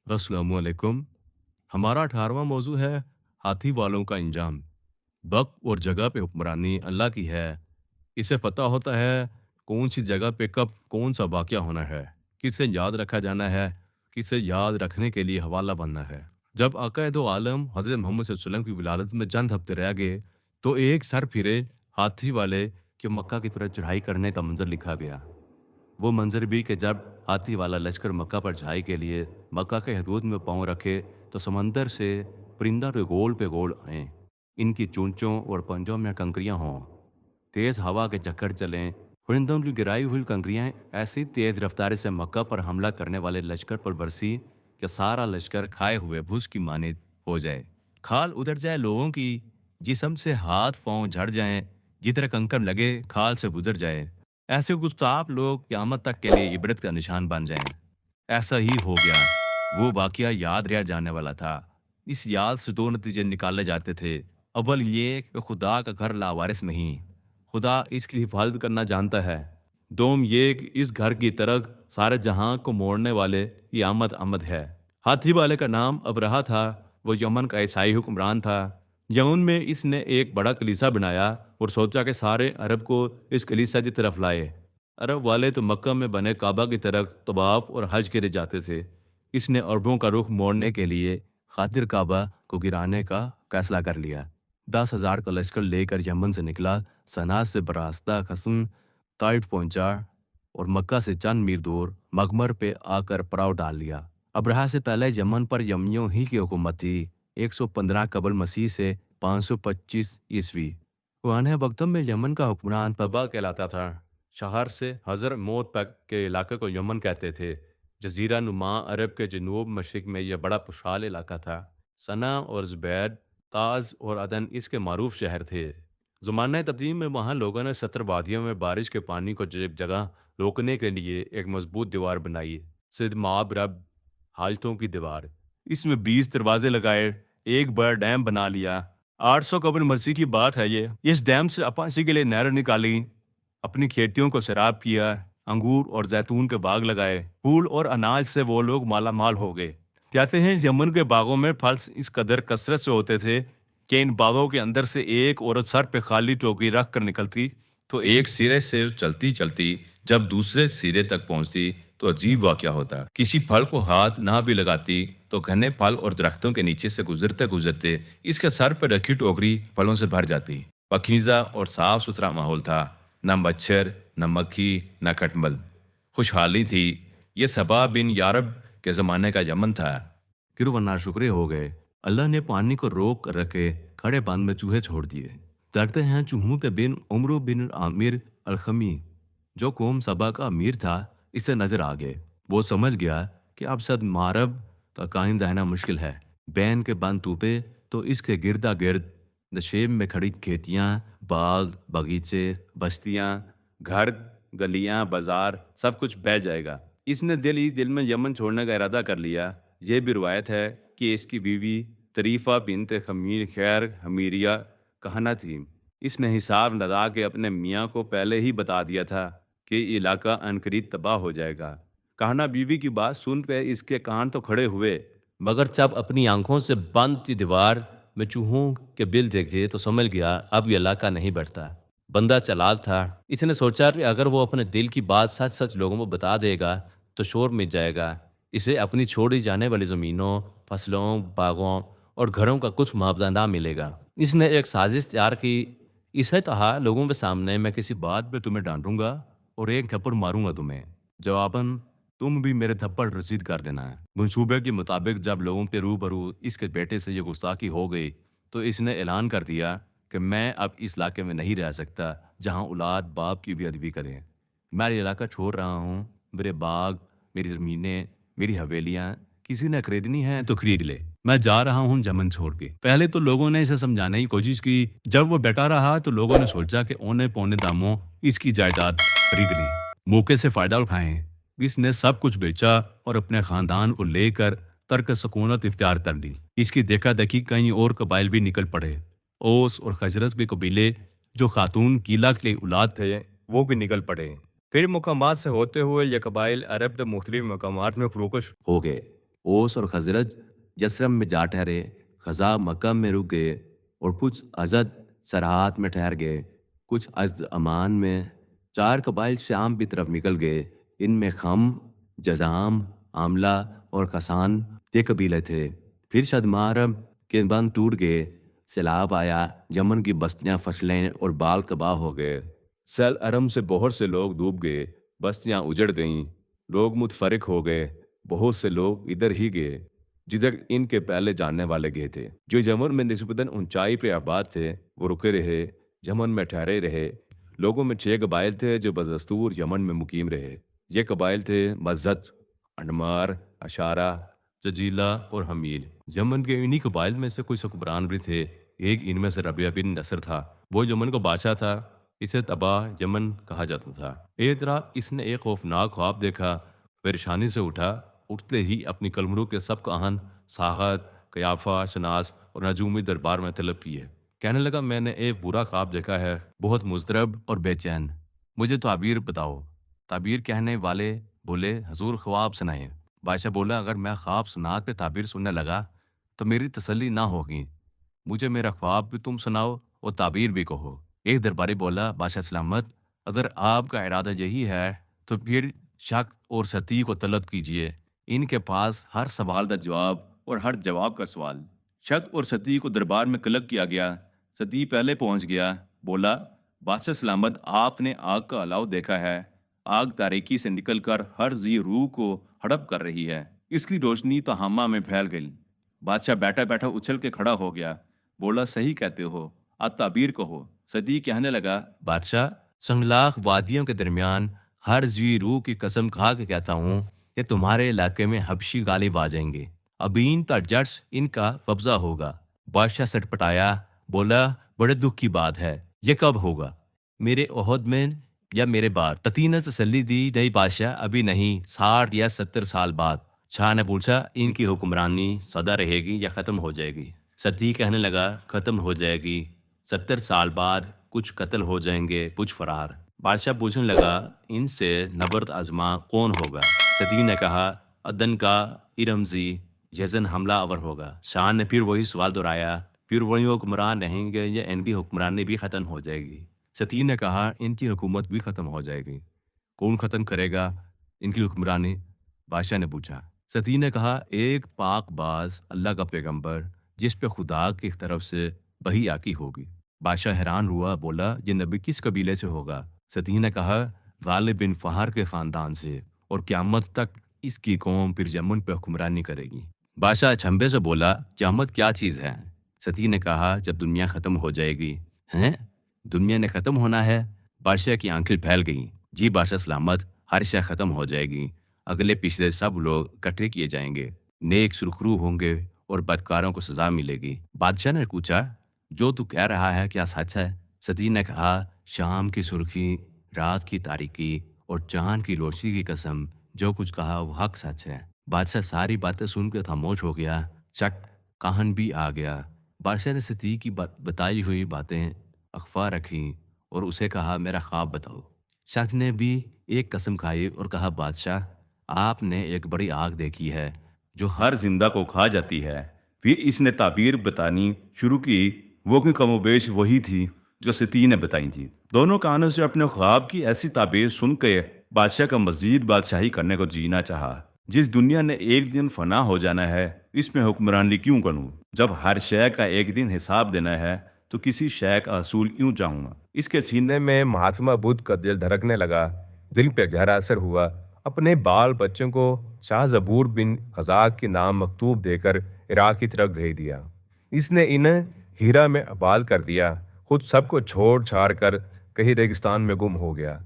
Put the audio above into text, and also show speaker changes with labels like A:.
A: अस्सलाम वालेकुम। हमारा 18वां मौजू है हाथी वालों का इंजाम। वक्त और जगह पे हुक्मरानी अल्लाह की है। इसे पता होता है कौन सी जगह पे कब कौन सा वाक़या होना है, किसे याद रखा जाना है, किसे याद रखने के लिए हवाला बनना है। जब आका दो आलम हज़रत मोहम्मद सल्लल्लाहु अलैहि वसल्लम की विलादत में चंद हफ्ते रह गए तो एक सर फिरे हाथी वाले के मक्का की तरफ चढ़ाई करने का मंजर लिखा गया। वो मंजर भी कि जब हाथी वाला लश्कर मक्का पर चढ़ाई के लिए मक्का के हदूद में पाँव रखे तो समंदर से परिंदा गोल पे गोल आए। इनकी चोंचों और पंजों में कंकरियां हों, तेज़ हवा के चक्कर चलें। परिंदों की गिराई हुई कंकरियां ऐसी तेज़ रफ्तारी से मक्का पर हमला करने वाले लश्कर पर बरसी कि सारा लश्कर खाए हुए भूस की मानित हो जाए, खाल उधर जाए लोगों की, जिस्म से हाथ पाँव झड़ जाएं, जिधर कंकर लगे खाल से गुजर जाए। ऐसे गुस्ताख लोग क़यामत तक के लिए इबरत का निशान बन जाएं। ऐसा ही हो गया। वो वाक़या याद रह जाने वाला था। इस याद से दो नतीजे निकाले जाते थे। अव्वल ये कि खुदा का घर लावारिस नहीं, खुदा इसकी हिफाजत करना जानता है। दोम ये कि इस घर की तरफ सारे जहां को मोड़ने वाले की आमद आमद है। हाथी वाले का नाम अबरहा था। वो यमन का ईसाई हुक्मरान था। यमन में इसने एक बड़ा कलीसा बनाया और सोचा कि सारे अरब को इस कलीसा की तरफ लाए। अरब वाले तो मक्का में बने काबा की तरफ तवाफ और हज के लिए जाते थे। इसने अरबों का रुख मोड़ने के लिए खातिर काबा को गिराने का फैसला कर लिया। 10,000 का लश्कर लेकर यमन से निकला, सना से बरास्ता खसम ताइफ पहुंचा और मक्का से चंद मील दूर मगमर पे आकर पड़ाव डाल लिया। अब्रहा से पहले यमन पर यमनियों ही की हुकूमत थी। 115 कबल मसीह से 525 ईस्वी। पुराने वक्तों में यमन का हुक्मरान पबा कहलाता था। शहर से हज़र मौत तक के इलाके को यमन कहते थे। जजीरा नुमा अरब के जनूब मशरक में यह बड़ा खुशहाल इलाका था। सना और ज़ुबैद, ताज और अदन इसके मारूफ शहर थे। ज़माने तब्दील में वहाँ लोगों ने 70 वादियों में बारिश के पानी को जगह रोकने के लिए एक मजबूत दीवार बनाई, सिद्ध माब रब हालतों की दीवार। इसमें 20 दरवाजे लगाए, एक बड़ा डैम बना लिया। 800 कबल मसीह की बात है ये। इस डैम से अपासी के लिए नहर निकाली, अपनी खेतियों को सैराब किया, अंगूर और जैतून के बाग लगाए। फूल और अनाज से वो लोग माला माल हो गए। कहते हैं यमन के बागों में फल इस कदर कसरत से होते थे कि इन बागों के अंदर से एक औरत सर पे खाली टोकरी रख कर निकलती तो एक सिरे से चलती चलती जब दूसरे सिरे तक पहुंचती तो अजीब वाकया होता। किसी फल को हाथ ना भी लगाती तो घने फल और दरख्तों के नीचे से गुजरते गुजरते इसके सर पर रखी टोकरी फलों से भर जाती। पकीज़ा और साफ सुथरा माहौल था। न मच्छर, न मक्खी, न खटमल। खुशहाली थी। ये सबा बिन यारब के ज़माने का यमन था। फिर वो नाशुक्रे हो गए। अल्लाह ने पानी को रोक कर रखे खड़े बांध में चूहे छोड़ दिए। देखते हैं चूहों के बिन उमरू बिन आमिर अलखमी, जो कौम सबा का अमीर था, इसे नजर आ गए। वो समझ गया कि अब सद मारब का कायम रहना मुश्किल है। बैन के बंद टूटे तो इसके गिरदा गिर्द नशेब में खड़ी खेतियाँ, बाग, बगीचे, बस्तियाँ, घर, गलियाँ, बाजार सब कुछ बह जाएगा। इसने दिल ही दिल में यमन छोड़ने का इरादा कर लिया। ये भी रिवायत है कि इसकी बीवी तरीफा बिनत खमीर खैर हमीरिया कहना थी। इसने हिसाब लगा के अपने मियाँ को पहले ही बता दिया था कि इलाका अनकरीब तबाह हो जाएगा। कहना बीवी की बात सुन पे इसके कान तो खड़े हुए, मगर जब अपनी आंखों से बंद थी दीवार में चूहों के बिल देखे तो समझ गया अब ये इलाका नहीं बढ़ता। बंदा चालाक था। इसने सोचा कि अगर वो अपने दिल की बात सच सच लोगों को बता देगा तो शोर मिट जाएगा। इसे अपनी छोड़ी जाने वाली ज़मीनों, फसलों, बागों और घरों का कुछ मुआवजा ना मिलेगा। इसने एक साजिश तैयार की। इसे कहा, लोगों के सामने मैं किसी बात पे तुम्हें डांटूंगा और एक थप्पड़ मारूंगा तुम्हें। जवाबन तुम भी मेरे थप्पड़ रसीद कर देना है। मंसूबे के मुताबिक जब लोगों पे रूबरू इसके बेटे से ये गुस्ताखी हो गई तो इसने ऐलान कर दिया कि मैं अब इस इलाके में नहीं रह सकता जहाँ औलाद बाप की बेअदबी करे। मैं ये इलाका छोड़ रहा हूँ। मेरे बाग, मेरी ज़मीनें, मेरी हवेलियाँ किसी ने खरीदनी है तो खरीद ले। मैं जा रहा हूँ यमन छोड़ के। पहले तो लोगों ने इसे समझाने की कोशिश की। जब वो बेटा रहा तो लोगों ने सोचा कि औने पौने दामों इसकी जायदाद खरीद ली, मौके से फ़ायदा उठाएं। इसने सब कुछ बेचा और अपने ख़ानदान को लेकर तर्क सकूनत इख्तियार कर ली। इसकी देखा देखी कई और कबाइल भी निकल पड़े। ओस और खजरस के कबीले जो खातून कीला के औलाद थे वो भी निकल पड़े। फिर मुकामात से होते हुए ये कबाइल अरब के मुख्तलिफ मकामात में फरोकश हो गए اوس اور خزرج یثرب میں جا ٹھہرے، خزاع مکہ میں رک گئے اور کچھ ازد سرحات میں ٹھہر گئے، کچھ ازد امان میں۔ 4 قبائل شام کی طرف نکل گئے، ان میں خم، جزام، عاملہ اور خسان یہ قبیلے تھے۔ پھر شدمارم کے بند ٹوٹ گئے، سیلاب آیا، یمن کی بستیاں، فصلیں اور بال تباہ ہو گئے۔ سیل ارم سے بہت سے لوگ ڈوب گئے، بستیاں اجڑ گئیں، لوگ متفرق ہو گئے، بہت سے لوگ ادھر ہی گئے جدھر ان کے پہلے جاننے والے گئے تھے۔ جو یمن میں نسبتاً اونچائی پہ آباد تھے وہ رکے رہے، یمن میں ٹھہرے رہے۔ لوگوں میں 6 قبائل تھے جو بدستور یمن میں مقیم رہے۔ یہ قبائل تھے مزت، انمار، اشارہ، ججیلہ اور حمیل۔ یمن کے انہی قبائل میں سے کچھ حکمران بھی تھے۔ ایک ان میں سے ربیعہ بن نصر تھا، وہ یمن کا بادشاہ تھا، اسے تباہ یمن کہا جاتا تھا۔ ایک طرح اس نے ایک خوفناک خواب دیکھا، پریشانی سے اٹھا، اٹھتے ہی اپنی قلمرو کے سب کہن، ساحت، قیافہ، شناس اور نجومی دربار میں طلب کیے۔ کہنے لگا، میں نے ایک برا خواب دیکھا ہے، بہت مضطرب اور بے چین، مجھے تعبیر بتاؤ۔ تعبیر کہنے والے بولے، حضور خواب سنائیں۔ بادشاہ بولا، اگر میں خواب سنات پہ تعبیر سننے لگا تو میری تسلی نہ ہوگی، مجھے میرا خواب بھی تم سناؤ اور تعبیر بھی کہو۔ ایک درباری بولا، بادشاہ سلامت، اگر آپ کا ارادہ یہی ہے تو پھر شک اور ستی کو طلب کیجیے، ان کے پاس ہر سوال کا جواب اور ہر جواب کا سوال۔ شک اور ستی کو دربار میں طلب کیا گیا۔ ستی پہلے پہنچ گیا، بولا، بادشاہ سلامت، آپ نے آگ کا الاؤ دیکھا ہے، آگ تاریکی سے نکل کر ہر ذی روح کو ہڑپ کر رہی ہے، اس کی روشنی تو ہامہ میں پھیل گئی۔ بادشاہ بیٹھا بیٹھا اچھل کے کھڑا ہو گیا، بولا، صحیح کہتے ہو، اب تعبیر کہو۔ صدی کہنے لگا، بادشاہ، سنگلاخ وادیوں کے درمیان ہر ذی روح کی قسم کھا کے کہتا ہوں کہ تمہارے علاقے میں حبشی غالب آ جائیں گے، ابین تا جرس ان کا قبضہ ہوگا۔ بادشاہ سٹپٹایا، بولا، بڑے دکھ کی بات ہے، یہ کب ہوگا؟ میرے عہد میں یا میرے بعد؟ تتی نے تسلی دی، نہیں بادشاہ، ابھی نہیں، 60 یا 70 سال بعد۔ شاہ نے پوچھا، ان کی حکمرانی سدا رہے گی یا ختم ہو جائے گی؟ ستی کہنے لگا، ختم ہو جائے گی، 70 سال بعد کچھ قتل ہو جائیں گے، کچھ فرار۔ بادشاہ پوچھنے لگا، ان سے نبرد آزما کون ہوگا؟ ستی نے کہا، عدن کا ارمزی یزن حملہ آور ہوگا۔ شاہ نے پھر وہی سوال دہرایا، پھر وہی حکمران رہیں گے یا ان کی حکمرانی بھی ختم ہو جائے گی؟ ستی نے کہا، ان کی حکومت بھی ختم ہو جائے گی۔ کون ختم کرے گا ان کی حکمرانی؟ بادشاہ نے پوچھا۔ ستی نے کہا، ایک پاک باز اللہ کا پیغمبر جس پہ خدا کی طرف سے وحی آتی ہوگی۔ بادشاہ حیران ہوا، بولا، یہ نبی کس قبیلے سے ہوگا؟ ستی نے کہا، غالب بن فہر کے خاندان سے، اور قیامت تک اس کی قوم پھر یمن پہ حکمرانی کرے گی۔ بادشاہ اچنبھے سے بولا، قیامت کیا چیز ہے؟ ستی نے کہا، جب دنیا ختم ہو جائے گی۔ ہیں؟ دنیا نے ختم ہونا ہے؟ بادشاہ کی آنکھیں پھیل گئیں۔ جی بادشاہ سلامت، ہر شے ختم ہو جائے گی، اگلے پچھلے سب لوگ اکٹھے کیے جائیں گے، نیک سرخرو ہوں گے اور بدکاروں کو سزا ملے گی۔ بادشاہ نے پوچھا، جو تو کہہ رہا ہے کیا سچ ہے؟ ستی نے کہا، شام کی سرخی، رات کی تاریکی اور چاند کی روشنی کی قسم، جو کچھ کہا وہ حق سچ ہے۔ بادشاہ ساری باتیں سن کے خاموش ہو گیا، شک کہن بھی آ گیا۔ بادشاہ نے ستی کی بتائی ہوئی باتیں اخفا رکھیں اور اسے کہا، میرا خواب بتاؤ۔ شخص نے بھی ایک قسم کھائی اور کہا، بادشاہ، آپ نے ایک بڑی آگ دیکھی ہے جو ہر زندہ کو کھا جاتی ہے۔ پھر اس نے تعبیر بتانی شروع کی، وہ کہ کم و بیش وہی تھی جو ستی نے بتائی تھی۔ دونوں کانوں سے اپنے خواب کی ایسی تعبیر سن کے بادشاہ کا مزید بادشاہی کرنے کو جینا چاہا۔ جس دنیا نے ایک دن فنا ہو جانا ہے، اس میں حکمرانی کیوں کروں؟ جب ہر شے کا ایک دن حساب دینا ہے تو کسی شے کا اصول کیوں چاہوں گا؟ اس کے سینے میں مہاتما بدھ کا دل دھڑکنے لگا، دل پہ گہرا اثر ہوا۔ اپنے بال بچوں کو شاہ زبور بن خزاق کے نام مکتوب دے کر عراق کی طرف بھیج دیا۔ اس نے انہیں ہیرا میں آباد کر دیا، خود سب کو چھوڑ چھاڑ کر کہیں ریگستان میں گم ہو گیا۔